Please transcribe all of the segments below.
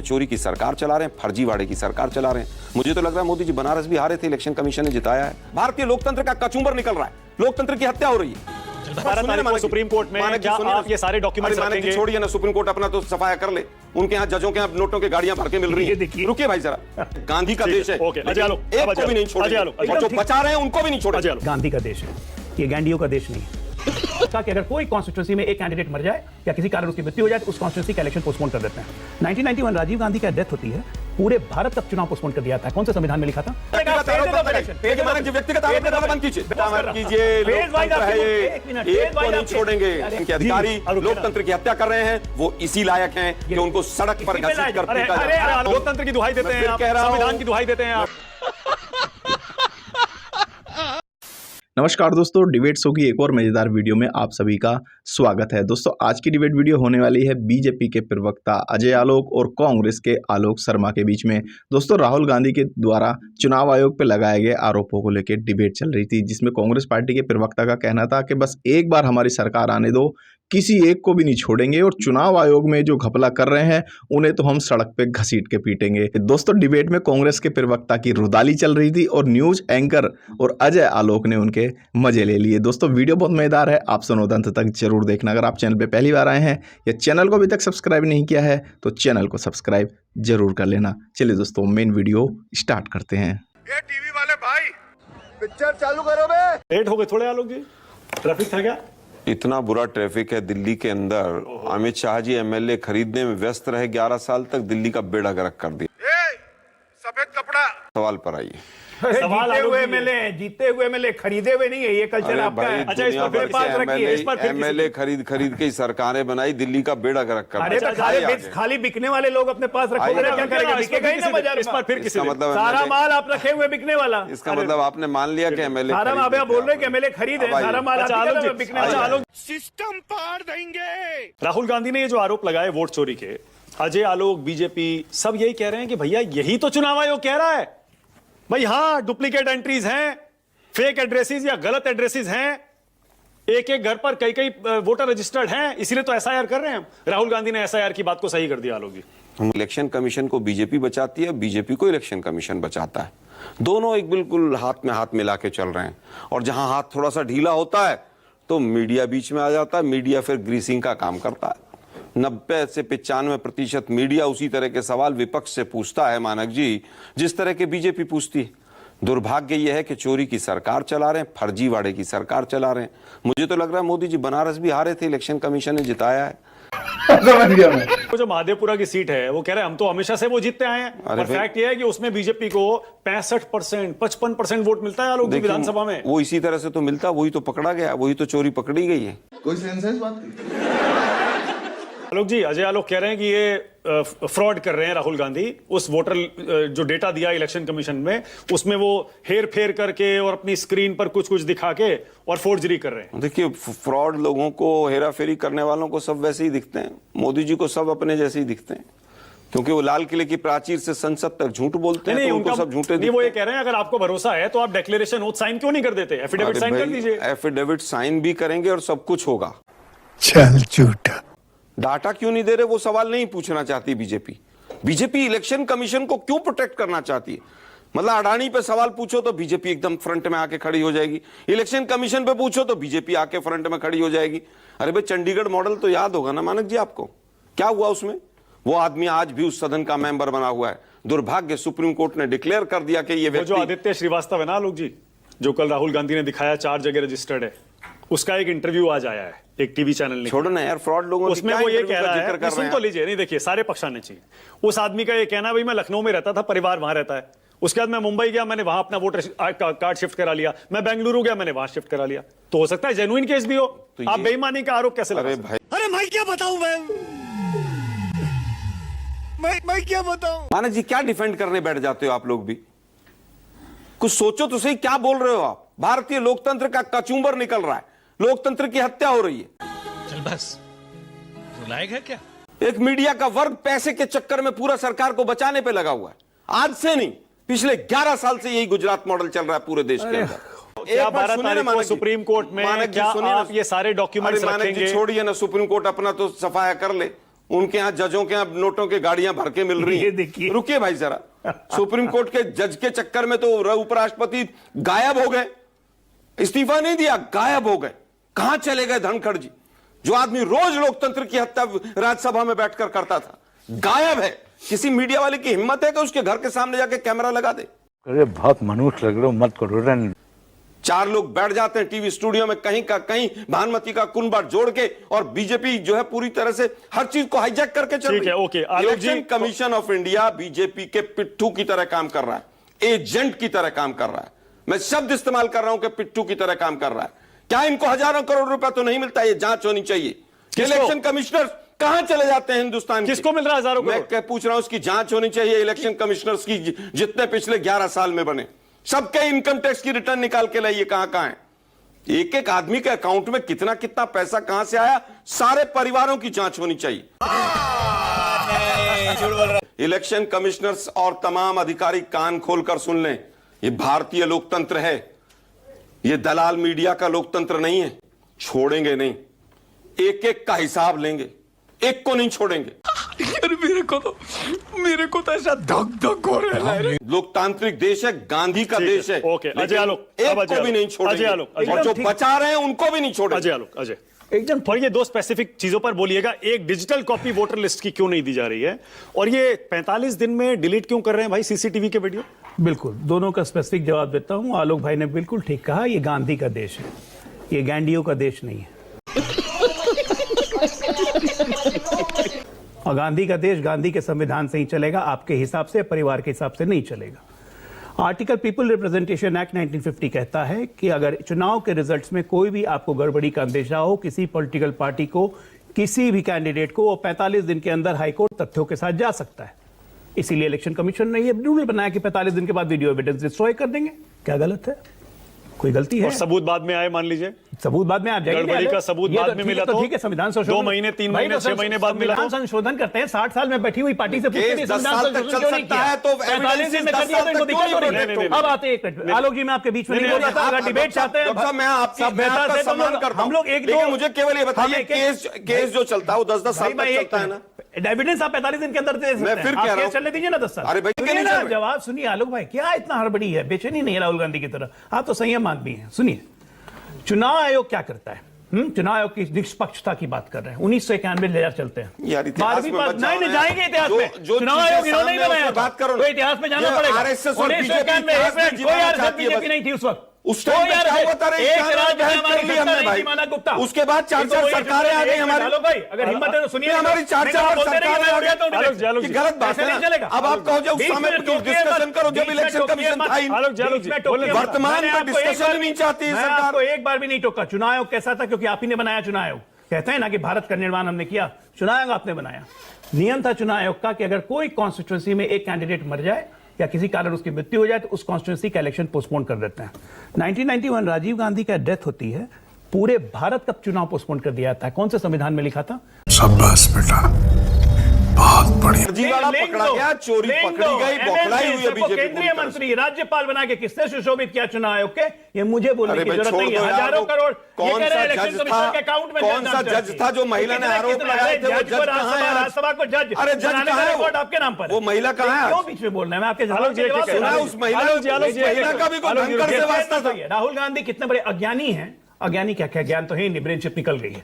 कि चोरी की सरकार चला रहे हैं, फर्जीवाड़े की सरकार चला रहे हैं। मुझे तो लग रहा है मोदी जी बनारस भी हारे थे, इलेक्शन कमीशन ने जिताया है। भारतीय लोकतंत्र का कचूंबर निकल रहा है, लोकतंत्र की हत्या हो रही है। 12 तारीख को सुप्रीम कोर्ट में क्या आप ये सारे डॉक्यूमेंट्स रखेंगे? छोड़िए ना, सुप्रीम कोर्ट अपना तो सफाया कर ले। उनके यहाँ जजों के यहाँ नोटों की गाड़ियां भर के मिल रही है। रुकिए भाई जरा, गांधी का देश है, एक को भी नहीं छोड़ेंगे, और जो बचा रहे हैं उनको भी नहीं छोड़ेंगे। गांधी का देश है, ये गैंडियों का देश नहीं है। कि अगर कोई कॉन्स्टिट्यूंसी में एक कैंडिडेट मर जाए या किसी कारण उसकी मृत्यु हो जाए तो उस कॉन्स्टिट्यूंसी का इलेक्शन पोस्टपोन कर देते हैं। 1991 राजीव गांधी का डेथ होती है, पूरे भारत का चुनाव पोस्टपोन कर दिया था। कौन से संविधान में लिखा था? व्यक्तिगत आरोप कीजिए, एक को नहीं छोड़ेंगे। इनके अधिकारी लोकतंत्र की हत्या कर रहे हैं, वो इसी लायक हैं कि उनको सड़क पर घसीट कर पीटा जाए। लोकतंत्र की दुहाई देते हैं, संविधान की दुहाई देते हैं आप। नमस्कार दोस्तों, डिबेट शो की एक और मजेदार वीडियो में आप सभी का स्वागत है। दोस्तों आज की डिबेट वीडियो होने वाली है बीजेपी के प्रवक्ता अजय आलोक और कांग्रेस के आलोक शर्मा के बीच में। दोस्तों राहुल गांधी के द्वारा चुनाव आयोग पर लगाए गए आरोपों को लेकर डिबेट चल रही थी, जिसमें कांग्रेस पार्टी के प्रवक्ता का कहना था कि बस एक बार हमारी सरकार आने दो, किसी एक को भी नहीं छोड़ेंगे और चुनाव आयोग में जो घपला कर रहे हैं उन्हें तो हम सड़क पे घसीट के पीटेंगे। दोस्तों डिबेट में कांग्रेस के प्रवक्ता की रुदाली चल रही थी और न्यूज एंकर और अजय आलोक ने उनके मजे ले लिए। दोस्तों वीडियो बहुत मजेदार है, आप सुनो अंत तक जरूर देखना। अगर आप चैनल पे पहली बार आए हैं या चैनल को अभी तक सब्सक्राइब नहीं किया है तो चैनल को सब्सक्राइब जरूर कर लेना। चलिए दोस्तों मेन वीडियो स्टार्ट करते हैं। ये टीवी वाले भाई पिक्चर चालू करो बे। लेट हो गए थोड़े आलोक जी, ट्रैफिक था क्या? इतना बुरा ट्रैफिक है दिल्ली के अंदर। अमित शाह जी एमएलए खरीदने में व्यस्त रहे, 11 साल तक दिल्ली का बेड़ा गर्क कर दिया। सफेद कपड़ा सवाल पर आइए। जीते हुए एमएलए खरीदे हुए नहीं है, ये कल्चर आपका है। अच्छा इस पर फिर पास रखिए, इस पर फिर एमएलए खरीद के ही सरकारें बनाई, दिल्ली का बेड़ा गर्क कर अरे तो खाली बिकने वाले लोग अपने पास रखोगे क्या करेंगे? बिकेगा ही ना बाजार में। इस पर फिर किसी मतलब सारा माल आप रखे हुए बिकने वाला। इसका मतलब आपने मान लिया कि एमएलए सारा आप बोल रहे कि एमएलए खरीदे, सारा माल बिकने वाला। सिस्टम पार देंगे। राहुल गांधी ने ये जो आरोप लगाए वोट चोरी के, अजय आलोक बीजेपी सब यही कह रहे हैं कि भैया यही तो चुनाव आयोग कह रहा है भाई। हाँ डुप्लीकेट एंट्रीज हैं, फेक एड्रेसेस या गलत एड्रेसेस हैं, एक एक घर पर कई कई वोटर रजिस्टर्ड हैं, इसीलिए तो एसआईआर कर रहे हैं हम। राहुल गांधी ने एसआईआर की बात को सही कर दिया आलोक जी। इलेक्शन कमीशन को बीजेपी बचाती है, बीजेपी को इलेक्शन कमीशन बचाता है। दोनों एक बिल्कुल हाथ में हाथ मिला के चल रहे हैं, और जहां हाथ थोड़ा सा ढीला होता है तो मीडिया बीच में आ जाता है। मीडिया फिर ग्रीसिंग का काम करता है। 90 से 95% मीडिया उसी तरह के सवाल विपक्ष से पूछता है मानक जी, जिस तरह के बीजेपी पूछती है। दुर्भाग्य यह है कि चोरी की सरकार चला रहे हैं, फर्जीवाड़े की सरकार चला रहे हैं। मुझे तो लग रहा है मोदी जी बनारस भी हारे थे, इलेक्शन कमीशन ने जिताया है। वो जो महादेवपुरा की सीट है वो कह रहे हैं हम तो हमेशा से वो जीतते आए हैं, और फैक्ट ये है कि उसमें बीजेपी को 65% 55% वोट मिलता है आलोक जी विधानसभा में। वो इसी तरह से तो मिलता, वही तो पकड़ा गया, वही तो चोरी पकड़ी गई है। कोई सेंस है इस बात की? आलोक जी, अजय आलोक कह रहे हैं कि ये फ्रॉड कर रहे हैं राहुल गांधी। उस वोटर जो डेटा दिया इलेक्शन कमीशन में उसमें वो हेर फेर करके और अपनी स्क्रीन पर कुछ कुछ दिखा के और फोर्जरी कर रहे हैं। देखिए फ्रॉड लोगों को, हेरा फेरी करने वालों को सब वैसे ही दिखते हैं। मोदी जी को सब अपने जैसे ही दिखते हैं, क्योंकि वो लाल किले की प्राचीर से संसद तक झूठ बोलते हैं, तो उनको सब झूठे दिखते हैं। वो ये कह रहे हैं अगर आपको भरोसा है तो आप डिक्लेरेशन ओथ साइन क्यों नहीं कर देते? एफिडेविट साइन कर दीजिए। एफिडेविट साइन भी करेंगे और सब कुछ होगा। चल झूठा। डाटा क्यों नहीं दे रहे, वो सवाल नहीं पूछना चाहती बीजेपी। बीजेपी इलेक्शन कमीशन को क्यों प्रोटेक्ट करना चाहती है? मतलब अडानी पे सवाल पूछो तो बीजेपी एकदम फ्रंट में आके खड़ी हो जाएगी, इलेक्शन कमीशन पे पूछो तो बीजेपी आके फ्रंट में खड़ी हो जाएगी। अरे भाई चंडीगढ़ मॉडल तो याद होगा ना मानक जी आपको, क्या हुआ उसमें? वो आदमी आज भी उस सदन का मेंबर बना हुआ है। दुर्भाग्य सुप्रीम कोर्ट ने डिक्लेयर कर दिया कि ये जो आदित्य श्रीवास्तव है ना आलोक जी, जो कल राहुल गांधी ने दिखाया 4 जगह रजिस्टर्ड है, उसका एक इंटरव्यू आज आया है एक टीवी चैनल ने। छोड़ो ना यार फ्रॉड लोगों, उसमें वो ये कह रहा है, सुन तो लीजिए, नहीं देखिए सारे पक्ष आने चाहिए। उस आदमी का ये कहना भाई मैं लखनऊ में रहता था, परिवार वहां रहता है, उसके बाद मैं मुंबई गया, मैंने वहां अपना वोटर कार्ड शिफ्ट करा लिया, मैं बेंगलुरु गया, मैंने वहां शिफ्ट करा लिया। तो हो सकता है जेन्युइन केस भी हो, तो आप बेईमानी का आरोप कैसे लगा? अरे मैं क्या बताऊं, मैं क्या बताऊं? मानक जी क्या डिफेंड करने बैठ जाते हो आप लोग भी? कुछ सोचो तो सही, क्या बोल रहे हो आप? भारतीय लोकतंत्र का कचूंबर निकल रहा है, लोकतंत्र की हत्या हो रही है। चल बस, रुलाएगा क्या? एक मीडिया का वर्ग पैसे के चक्कर में पूरा सरकार को बचाने पे लगा हुआ है। आज से नहीं, पिछले 11 साल से यही गुजरात मॉडल चल रहा है पूरे देश के अंदर। क्या 12 तारीख को सुप्रीम कोर्ट में क्या आप ये सारे डॉक्यूमेंट्स रखेंगे? छोड़िए ना, सुप्रीम कोर्ट अपना तो सफाया कर ले। उनके यहाँ जजों के यहाँ नोटों की गाड़ियां भर के मिल रही ये हैं। देखिए। रुकिए भाई जरा, सुप्रीम कोर्ट के जज के चक्कर में तो उपराष्ट्रपति गायब हो गए, इस्तीफा नहीं दिया, गायब हो गए। कहां चले गए धनखड़ जी, जो आदमी रोज लोकतंत्र की हत्या राज्यसभा में बैठकर करता था, गायब है। किसी मीडिया वाले की हिम्मत है कि उसके घर के सामने जाके कैमरा लगा दे? अरे बहुत मनुष्य लग रहे हो, मत करो रन। 4 लोग बैठ जाते हैं टीवी स्टूडियो में, कहीं का कहीं भानुमति का कुनबा जोड़ के, और बीजेपी जो है पूरी तरह से हर चीज को हाईजैक करके चल ठीक है, okay. Alok ji, Election Commission of India BJP के पिट्ठू की तरह काम कर रहा है, एजेंट की तरह काम कर रहा है। मैं शब्द इस्तेमाल कर रहा हूं कि पिट्ठू की तरह काम कर रहा है। क्या इनको हजारों करोड़ रुपया तो नहीं मिलता? ये जांच होनी चाहिए। इलेक्शन कमिश्नर कहां चले जाते हैं हिंदुस्तान के? किसको मिल रहा है हजारों मैं करोड़? पूछ रहा हूं, उसकी जांच होनी चाहिए। इलेक्शन कमिश्नर्स की जितने पिछले 11 साल में बने, सबके इनकम टैक्स की रिटर्न निकाल के लाइए, कहां है। एक एक आदमी के अकाउंट में कितना कितना पैसा कहां से आया, सारे परिवारों की जांच होनी चाहिए। इलेक्शन कमिश्नर्स और तमाम अधिकारी कान खोलकर सुन लें, ये भारतीय लोकतंत्र है, ये दलाल मीडिया का लोकतंत्र नहीं है। छोड़ेंगे नहीं, एक एक का हिसाब लेंगे, एक को नहीं छोड़ेंगे। मेरे को तो ऐसा धक धक हो रहा है। लोकतांत्रिक देश है, गांधी का ठीक है, देश है। ओके, अजय लेकिन आलोक, अब एक अजय को भी आलोक, नहीं छोड़ेंगे, अजय आलोक, अजय और जो आलोक, बचा रहे हैं उनको भी नहीं छोड़ेंगे। अजय आलोक, अजय एकदम पर ये 2 स्पेसिफिक चीजों पर बोलिएगा। एक, डिजिटल कॉपी वोटर लिस्ट की क्यों नहीं दी जा रही है, और ये 45 दिन में डिलीट क्यों कर रहे हैं भाई सीसीटीवी के वीडियो? बिल्कुल, दोनों का स्पेसिफिक जवाब देता हूं। आलोक भाई ने बिल्कुल ठीक कहा, ये गांधी का देश है, ये गैंडियों का देश नहीं है। और गांधी का देश गांधी के संविधान से ही चलेगा, आपके हिसाब से, परिवार के हिसाब से नहीं चलेगा। आर्टिकल पीपल रिप्रेजेंटेशन एक्ट 1950 कहता है कि अगर चुनाव के रिजल्ट्स में कोई भी आपको गड़बड़ी का अंदेशा हो, किसी पॉलिटिकल पार्टी को, किसी भी कैंडिडेट को, वो 45 दिन के अंदर हाईकोर्ट तथ्यों के साथ जा सकता है। इसीलिए इलेक्शन कमीशन ने ये रूल बनाया कि 45 दिन के बाद वीडियो एविडेंस डिस्ट्रॉय कर देंगे। क्या गलत है? कोई गलती है? और सबूत बाद में आए, मान लीजिए सबूत बाद में आप जाएंगे, गड़बड़ी का सबूत बाद में मिला तो ठीक है, संविधान संशोधन 2 महीने, 3 महीने, 6 महीने बाद मिला तो संशोधन करते हैं। 60 साल में बैठी हुई पार्टी से पूछते हैं, केस 10 संविधान साल तक संशोधन चल क्यों नहीं सकता किया? है, तो 45 दिन में 10 कर दिया तो साल इनको तक दिक्कत हो रही क्यों है। नहीं? अब आते हैं, एक मिनट, आलोक जी मैं आपके बीच में नहीं बोल रहा था, अगर डिबेट चाहते हैं, डॉक्टर साहब, मैं आपकी सभ्यता से सम्मान करता हूं। हम लोग एक लेकिन दो, मुझे केवल ये बताइए, केस जो चलता है वो 10-10 साल तक चलता है ना? एविडेंस आप 45 दिन के अंदर दे सकते हैं। मैं फिर आप कह रहा केस हूं। चलने दीजिए ना 10 साल। अरे भाई, सुनिए नहीं ना, चल रहे। जवाब सुनिए आलोक भाई, क्या इतना हड़बड़ी है? बेचैनी नहीं है राहुल गांधी की तरह। आप तो संयम आदमी हैं। सुनिए, चुनाव आयोग क्या करता है? चुनाव आयोग की निष्पक्षता की बात कर रहे हैं। 1991 ले चलते हैं, यार इतिहास में मत जाओ नहीं ना। जाएंगे इतिहास जो- में। जो चुनाव चीजें आयोग इन्होंने सामने बनाया उसमें था, बात करो ना। तो इतिहास में जाना ये पड़ेगा। RSS और 1991 में इतिहास में कोई जीतना चाहती है बीजेपी बस। नहीं थी उस वक्त। उस टाइम पे क्या हुआ था रे? एक क्या राज्य बहस हमारी कर ली सत्ता हमने नहीं भाई। थी, माना गुप्ता। उसके बाद 4-4 सरकारें आ गई हमारी। आलोक भाई, अगर हिम्मत है तो सुनिए। हमारी 4-4 सरकारें आ गई। आलोक ये जी, गलत बात ऐसे है नहीं ना। चलेगा। अब आप कहो जो उस समय डिस्कशन करो जब इलेक्शन कमीशन था ही नहीं। आलोक जी, आलोक जी, वर्तमान में डिस्कशन नहीं चाहती है मैं सरकार। आपको एक बार भी नहीं टोका। चुनाव आयोग कैसा था? क्योंकि आप ही ने बनाया चुनाव आयोग। कहते हैं ना कि भारत का निर्माण हमने किया, चुनाव आयोग आपने बनाया। नियम था चुनाव आयोग का कि अगर कोई कॉन्स्टिट्यूंसी में एक कैंडिडेट मर जाए या किसी कारण उसकी मृत्यु हो जाए तो उस कॉन्स्टिट्यूंसी का इलेक्शन पोस्टपोन कर देते हैं। 1991 राजीव गांधी का डेथ होती है, पूरे भारत का चुनाव पोस्टपोन कर दिया जाता है। कौन से संविधान में लिखा था? शाबाश बेटा, बहुत बढ़िया। फर्जीवाड़ा पकड़ा गया, चोरी पकड़ी गई, बौखलाई हुई है बीजेपी। केंद्रीय मंत्री, राज्यपाल बना के किसने सुशोभित किया चुनाव आयोग के? ये मुझे बोलने अरे की भाई, जरूरत छोड़ नहीं दो है। यार, हजारों वो करोड़ कौन ये कह रहे सा हैं इलेक्शन जज कमीशन था? के अकाउंट में कौन सा जज था जो महिला ने आरोप लगाए थे? वो जज कहाँ है आज? राज्यसभा को जज, अरे जज बनाने का कहाँ है रिकॉर्ड वो? आपके नाम पर है। वो महिला कहाँ है आज? क्यों बीच में बोल रहे हैं? मैं आपके आलोक जी, जवाब सुना दे उस महिला आलोक जी, आलोक जी, उस महिला का भी कोई आलोक जी, धनकर से वास्ता था। राहुल गांधी कितने बड़े अज्ञानी हैं। अज्ञानी क्या क्या, ज्ञान तो है, ब्रेन चिप निकल गई है।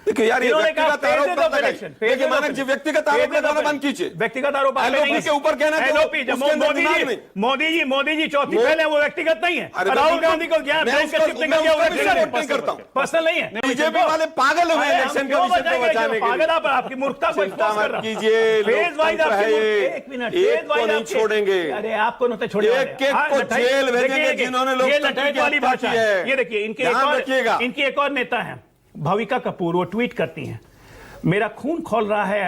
देखिए यार, ये इन्होंने कहा व्यक्तिगत आरोप phases मत of लगाइए। election, देखिए phases मानक of जी, व्यक्तिगत आरोप phases of लगाना बंद कीजिए। व्यक्तिगत आरोप आप LOP नहीं। के ऊपर कहना तो LOP, जब उसके अंदर मोदी दिमाग जी, नहीं। मोदी जी चौथी वो- पहले, वो व्यक्तिगत नहीं है। अरे राहुल बिल्कुल, गांधी को ज्ञान मैं ब्रेन उसका- का चिप मैं निकल गया, वो उसका भी व्यक्तिगत सपोर्ट नहीं करता हूं। पर्सनल नहीं है। बीजेपी वाले पागल हुए हैं इलेक्शन कमीशन को बचाने के पागल लिए। आप, आपकी मूर्खता को चिंता एक्सपोज कर मत रहा कीजिए, फेज वाइज लोकतंत्र आपकी है ये। एक मिनट, एक फेज को वाइज नहीं आपके- छोड़ेंगे। अरे आपको नहीं छोड़ेंगे। एक को जेल भेजेंगे जिन्होंने ये लोकतंत्र लठैत की वाली हत्या भाषा की है। है। ये देखिए, ध्यान रखिएगा। इनकी एक और नेता है भाविका कपूर, वो ट्वीट करती हैं, मेरा खून खोल रहा है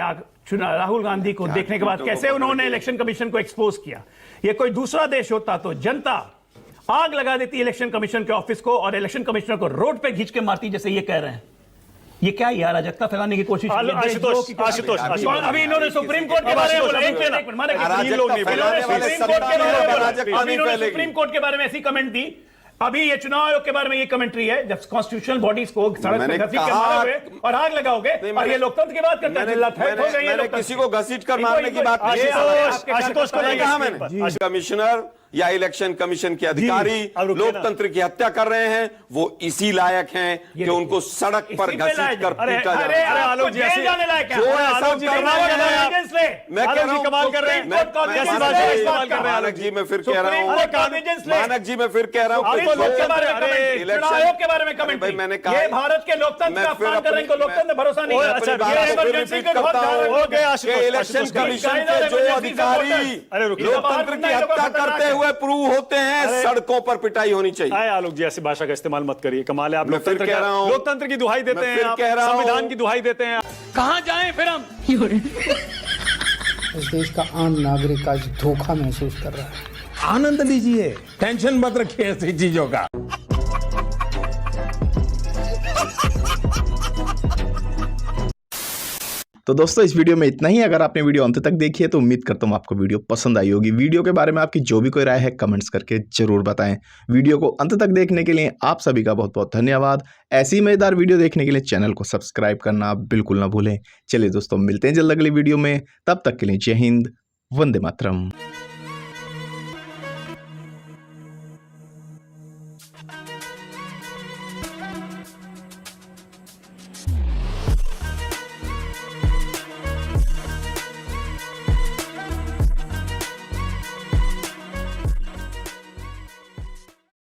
राहुल गांधी को देखने के बाद कैसे उन्होंने इलेक्शन कमीशन को एक्सपोज किया। ये कोई दूसरा देश होता तो जनता आग लगा देती इलेक्शन कमीशन के ऑफिस को और इलेक्शन कमिश्नर को रोड पे खींच के मारती, जैसे ये कह रहे हैं। ये क्या यार अराजकता फैलाने की कोशिश की है? आशुतोष, अभी इन्होंने सुप्रीम कोर्ट के बारे में बोला, एक मिनट, माने अराजकता फैलाने वाले सत्ता में अराजकता नहीं फैलेगी। सुप्रीम कोर्ट के बारे में ऐसी कमेंट दी, अभी ये चुनाव आयोग के बारे में ये कमेंट्री है, जब कॉन्स्टिट्यूशनल बॉडीज को सड़क मैंने पर घसीट कर कहा- मारोगे और आग लगाओगे, नहीं, और ये लोकतंत्र की बात करता है, चिल्लाता है, हो गई ये मैंने लोकतंत्र। किसी को घसीट कर मारने की बात नहीं आशुतोष को नहीं कहा मैंने। जी। कमिश्नर या इलेक्शन कमीशन के अधिकारी अब रुकिए ना। लोकतंत्र की हत्या कर रहे हैं, वो इसी लायक हैं कि उनको सड़क पर इसी पे घसीट लायक- कर अरे, पीटा अरे, जा रहा है। आलोक जी, ऐसे- जाने लायक है। जो ऐसा आलोक जी कर कमाल रहे कर रहे हैं हैं, आप। मैं आलोक कह रहा जी हूं, कमाल कर रहे हैं। मैं- कैसी मैं- बात है, कैसी मैं- बात कर रहे हैं मानक जी मैं फिर कह रहा हूँ, मानक जी मैं फिर कह रहा हूँ, आपको लोक के बारे में अरे, कमेंट, चुनाव आयोग के बारे में कमेंट, भाई मैंने कहा ये भारत के लोकतंत्र मैं का फिर अपमान कर रहे हैं, इनको अपनी- लोकतंत्र भरोसा नहीं मैं है। अपनी अच्छा, बात ये को फिर इमरजेंसी रिपीट का बहुत करता ध्यान हूं हो गया, कि इलेक्शन कमीशन के जो अधिकारी अरे रुकिए। लोकतंत्र की हत्या करते हुए प्रूव होते हैं, सड़कों पर पिटाई होनी चाहिए। आए आलोक जी, ऐसी भाषा का इस्तेमाल मत करिए, कमाल है। आप मैं फिर लोकतंत्र कह रहा हूं- लोकतंत्र की दुहाई देते मैं हैं, फिर आप कह रहा हूं- संविधान की दुहाई देते हैं। कहां जाएं फिर हम? इस देश का आम नागरिक आज धोखा महसूस कर रहा है। आनंद लीजिए, टेंशन मत रखिए ऐसी चीजों का। तो दोस्तों इस वीडियो में इतना ही। अगर आपने वीडियो अंत तक देखी है तो उम्मीद करता हूँ आपको वीडियो पसंद आई होगी। वीडियो के बारे में आपकी जो भी कोई राय है कमेंट्स करके जरूर बताएं। वीडियो को अंत तक देखने के लिए आप सभी का बहुत बहुत धन्यवाद। ऐसी मजेदार वीडियो देखने के लिए चैनल को सब्सक्राइब करना बिल्कुल ना भूलें। चलिए दोस्तों, मिलते हैं जल्द अगली वीडियो में, तब तक के लिए जय हिंद, वंदे मातरम।